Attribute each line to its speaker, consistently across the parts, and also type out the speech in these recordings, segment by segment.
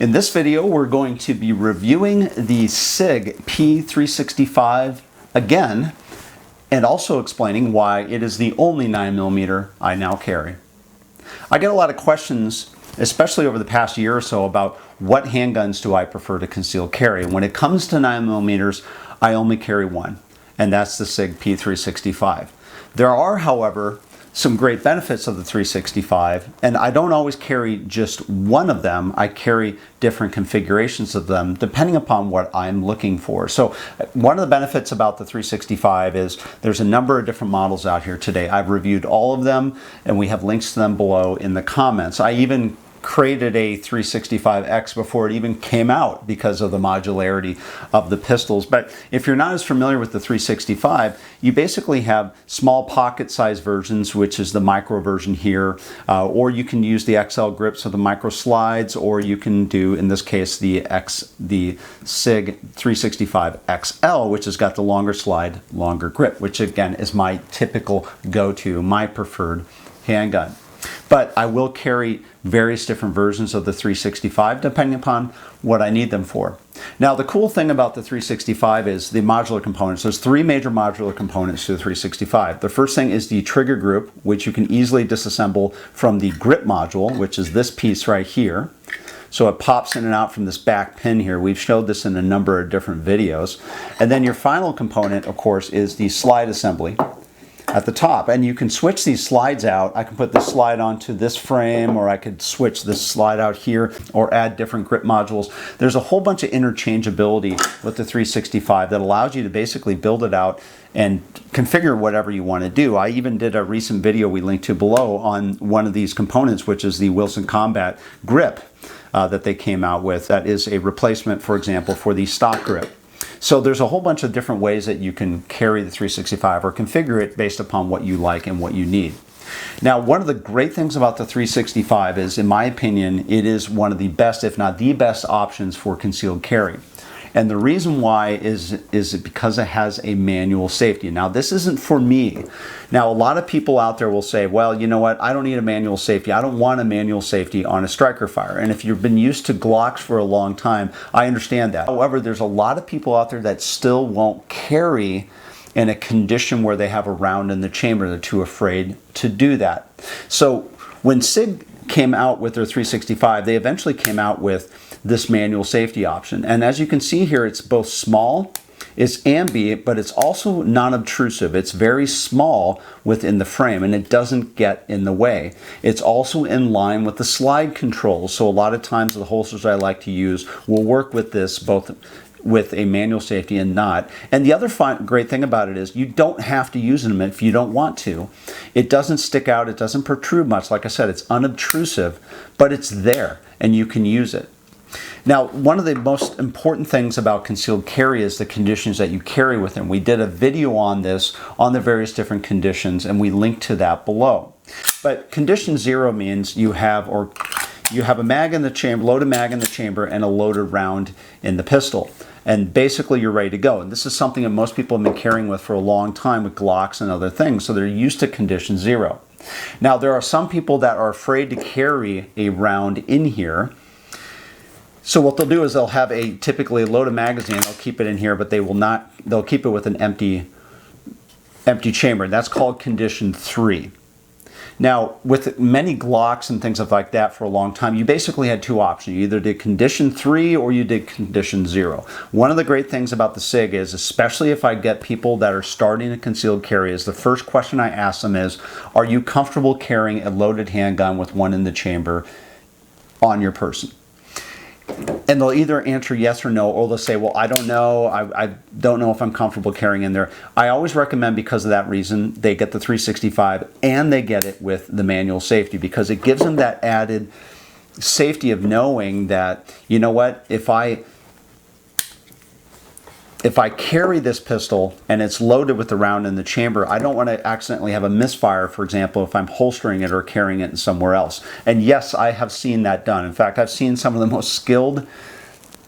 Speaker 1: In this video, we're going to be reviewing the Sig P365 again, and also explaining why it is the only 9mm I now carry. I get a lot of questions, especially over the past year or so, about what handguns do I prefer to conceal carry. When it comes to 9mm, I only carry one, and that's the Sig P365. There are, however, some great benefits of the 365, and I don't always carry just one of them. I carry different configurations of them depending upon what I'm looking for. So one of the benefits about the 365 is there's a number of different models out here today. I've reviewed all of them, and we have links to them below in the comments. I even created a 365X before it even came out because of the modularity of the pistols. But if you're not as familiar with the 365, you basically have small pocket-sized versions, which is the micro version here, or you can use the XL grips with the micro slides, or you can do, in this case, the Sig 365 XL, which has got the longer slide, longer grip, which again is my typical go-to, my preferred handgun. But I will carry various different versions of the 365 depending upon what I need them for. Now, the cool thing about the 365 is the modular components. There's three major modular components to the 365. The first thing is the trigger group, which you can easily disassemble from the grip module, which is this piece right here. So it pops in and out from this back pin here. We've showed this in a number of different videos. And then your final component, of course, is the slide assembly at the top, and you can switch these slides out. I can put this slide onto this frame, or I could switch this slide out here, or add different grip modules. There's a whole bunch of interchangeability with the 365 that allows you to basically build it out and configure whatever you want to do. I even did a recent video we linked to below on one of these components, which is the Wilson Combat grip that they came out with. That is a replacement, for example, for the stock grip. So there's a whole bunch of different ways that you can carry the 365 or configure it based upon what you like and what you need. Now, one of the great things about the 365 is, in my opinion, it is one of the best, if not the best, options for concealed carry. And the reason why is because it has a manual safety. Now, this isn't for me. Now, a lot of people out there will say, well, you know what, I don't need a manual safety. I don't want a manual safety on a striker fire. And if you've been used to Glocks for a long time, I understand that. However, there's a lot of people out there that still won't carry in a condition where they have a round in the chamber. They're too afraid to do that. So when Sig came out with their 365, they eventually came out with this manual safety option. And as you can see here, it's both small, it's ambi, but it's also non-obtrusive. It's very small within the frame, and it doesn't get in the way. It's also in line with the slide controls. So a lot of times the holsters I like to use will work with this, both with a manual safety and not. And the other great thing about it is you don't have to use them if you don't want to. It doesn't stick out, it doesn't protrude much. Like I said, it's unobtrusive, but it's there and you can use it. Now, one of the most important things about concealed carry is the conditions that you carry with them. We did a video on this, on the various different conditions, and we linked to that below. But condition 0 means you have a mag in the chamber, loaded mag in the chamber, and a loaded round in the pistol. And basically you're ready to go. And this is something that most people have been carrying with for a long time with Glocks and other things, so they're used to condition 0. Now, there are some people that are afraid to carry a round in here. So what they'll do is they'll have typically a loaded magazine, they'll keep it in here, but they'll keep it with an empty chamber. And that's called condition 3. Now, with many Glocks and things like that for a long time, you basically had two options. You either did condition 3 or you did condition 0. One of the great things about the Sig is, especially if I get people that are starting a concealed carry, is the first question I ask them is, are you comfortable carrying a loaded handgun with one in the chamber on your person? And they'll either answer yes or no, or they'll say, well, I don't know. I don't know if I'm comfortable carrying in there. I always recommend, because of that reason, they get the 365 and they get it with the manual safety, because it gives them that added safety of knowing that, you know what, if I carry this pistol and it's loaded with the round in the chamber, I don't want to accidentally have a misfire, for example, if I'm holstering it or carrying it somewhere else. And yes, I have seen that done. In fact, I've seen some of the most skilled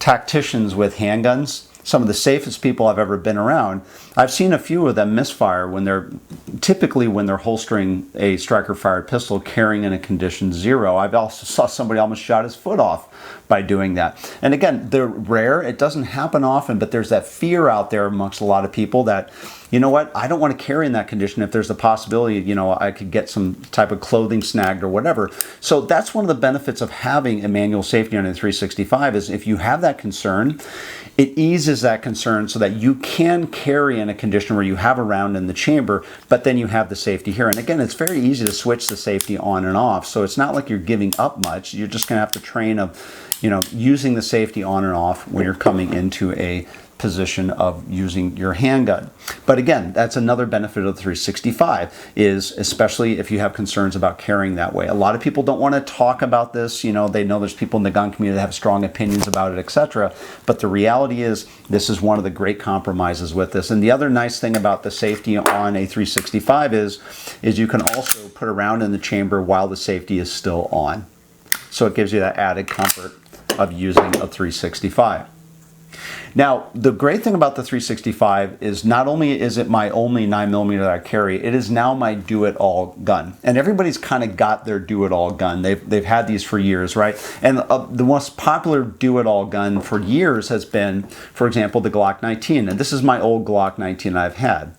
Speaker 1: tacticians with handguns some of the safest people I've ever been around, I've seen a few of them misfire when they're holstering a striker-fired pistol carrying in a condition 0. I've also saw somebody almost shot his foot off by doing that. And again, they're rare. It doesn't happen often, but there's that fear out there amongst a lot of people that, you know what, I don't want to carry in that condition if there's the possibility, you know, I could get some type of clothing snagged or whatever. So that's one of the benefits of having a manual safety on a 365 is if you have that concern, it eases that concern so that you can carry in a condition where you have a round in the chamber, but then you have the safety here. And again, it's very easy to switch the safety on and off. So it's not like you're giving up much. You're just going to have to train of, you know, using the safety on and off when you're coming into a position of using your handgun. But again, that's another benefit of the 365 is especially if you have concerns about carrying that way. A lot of people don't want to talk about this. You know, they know there's people in the gun community that have strong opinions about it, etc. But the reality is this is one of the great compromises with this. And the other nice thing about the safety on a 365 is you can also put a round in the chamber while the safety is still on. So it gives you that added comfort of using a 365. Now, the great thing about the 365 is not only is it my only 9mm that I carry, it is now my do-it-all gun. And everybody's kind of got their do-it-all gun. They've had these for years, right? And the most popular do-it-all gun for years has been, for example, the Glock 19. And this is my old Glock 19 I've had.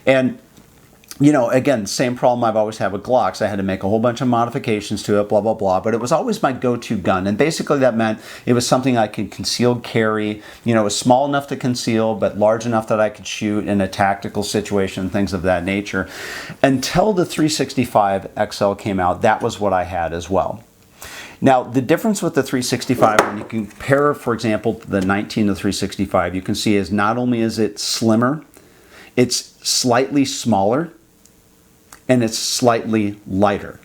Speaker 1: And you know, again, same problem I've always had with Glocks. I had to make a whole bunch of modifications to it, blah, blah, blah. But it was always my go-to gun. And basically that meant it was something I could concealed carry. You know, it was small enough to conceal, but large enough that I could shoot in a tactical situation, things of that nature. Until the 365 XL came out, that was what I had as well. Now, the difference with the 365, when you compare, for example, the 19 to 365, you can see is not only is it slimmer, it's slightly smaller, and it's slightly lighter.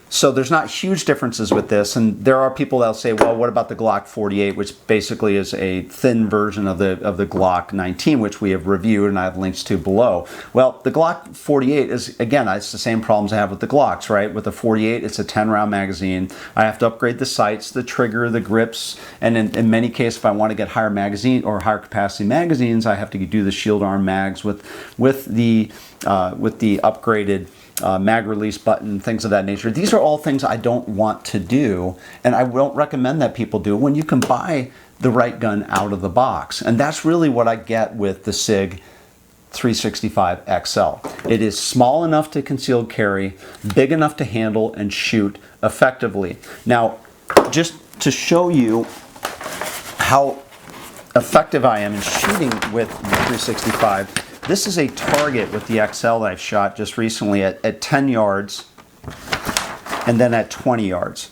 Speaker 1: So there's not huge differences with this, and there are people that'll say, well, what about the Glock 48, which basically is a thin version of the Glock 19, which we have reviewed and I have links to below. Well, the Glock 48 is, again, it's the same problems I have with the Glocks, right? With the 48, it's a 10-round magazine. I have to upgrade the sights, the trigger, the grips, and in many cases, if I want to get higher magazine or higher capacity magazines, I have to do the shield arm mags with the upgraded mag release button, things of that nature. These are all things I don't want to do, and I won't recommend that people do when you can buy the right gun out of the box. And that's really what I get with the Sig 365 XL. It is small enough to concealed carry, big enough to handle and shoot effectively. Now, just to show you how effective I am in shooting with the 365, this is a target with the XL that I've shot just recently at 10 yards and then at 20 yards.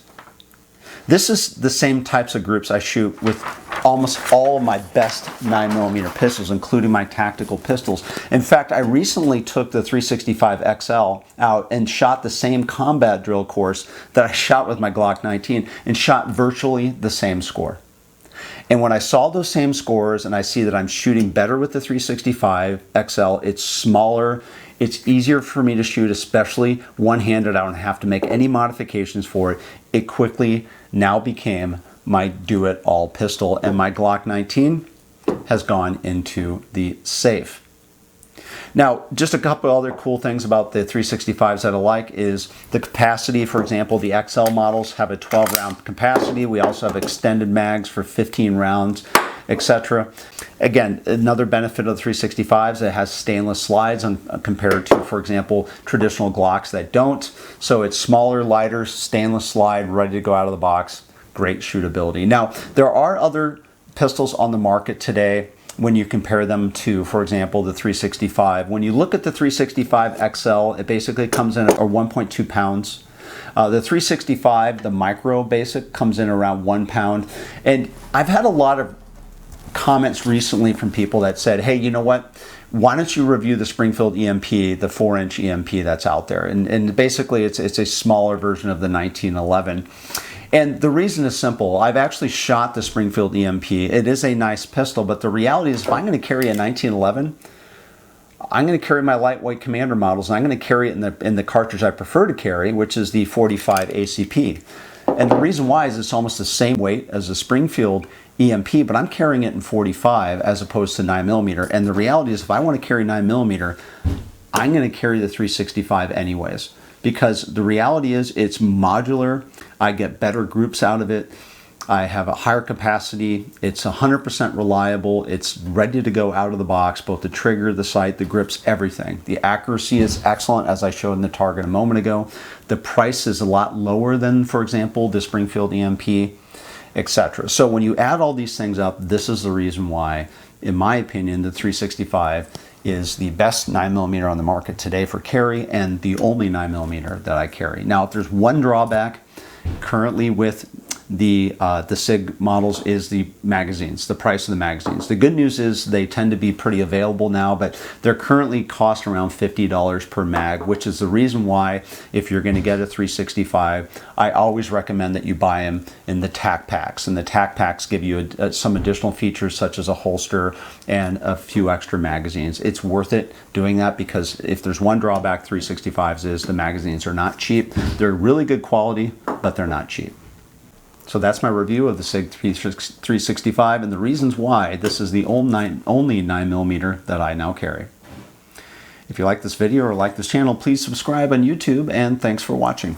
Speaker 1: This is the same types of groups I shoot with almost all of my best 9mm pistols, including my tactical pistols. In fact, I recently took the 365 XL out and shot the same combat drill course that I shot with my Glock 19 and shot virtually the same score. And when I saw those same scores and I see that I'm shooting better with the 365 XL, it's smaller, it's easier for me to shoot, especially one-handed. I don't have to make any modifications for it. It quickly now became my do-it-all pistol, and my Glock 19 has gone into the safe. Now, just a couple other cool things about the 365s that I like is the capacity. For example, the XL models have a 12-round capacity. We also have extended mags for 15 rounds, etc. Again, another benefit of the 365s, it has stainless slides compared to, for example, traditional Glocks that don't. So it's smaller, lighter, stainless slide, ready to go out of the box. Great shootability. Now, there are other pistols on the market today when you compare them to, for example, the 365. When you look at the 365 XL, it basically comes in at 1.2 pounds. The 365, the micro basic, comes in around 1 pound. And I've had a lot of comments recently from people that said, hey, you know what? Why don't you review the Springfield EMP, the 4-inch EMP that's out there? And basically, it's a smaller version of the 1911. And the reason is simple. I've actually shot the Springfield EMP. It is a nice pistol, but the reality is if I'm going to carry a 1911, I'm going to carry my lightweight commander models, and I'm going to carry it in the cartridge I prefer to carry, which is the 45 ACP. And the reason why is it's almost the same weight as a Springfield EMP, but I'm carrying it in 45 as opposed to 9mm. And the reality is if I want to carry 9mm, I'm going to carry the 365 anyways, because the reality is it's modular. I get better groups out of it. I have a higher capacity. It's 100% reliable. It's ready to go out of the box, both the trigger, the sight, the grips, everything. The accuracy is excellent, as I showed in the target a moment ago. The price is a lot lower than, for example, the Springfield EMP, etc. So when you add all these things up, this is the reason why, in my opinion, the 365 is the best 9mm on the market today for carry and the only 9mm that I carry. Now, if there's one drawback currently with the Sig models is the magazines, the price of the magazines. The good news is they tend to be pretty available now, but they're currently cost around $50 per mag, which is the reason why if you're going to get a 365, I always recommend that you buy them in the TAC packs. And the TAC packs give you some additional features such as a holster and a few extra magazines. It's worth it doing that because if there's one drawback 365s is the magazines are not cheap. They're really good quality, but they're not cheap. So that's my review of the Sig P365 and the reasons why this is the only 9mm that I now carry. If you like this video or like this channel, please subscribe on YouTube, and thanks for watching.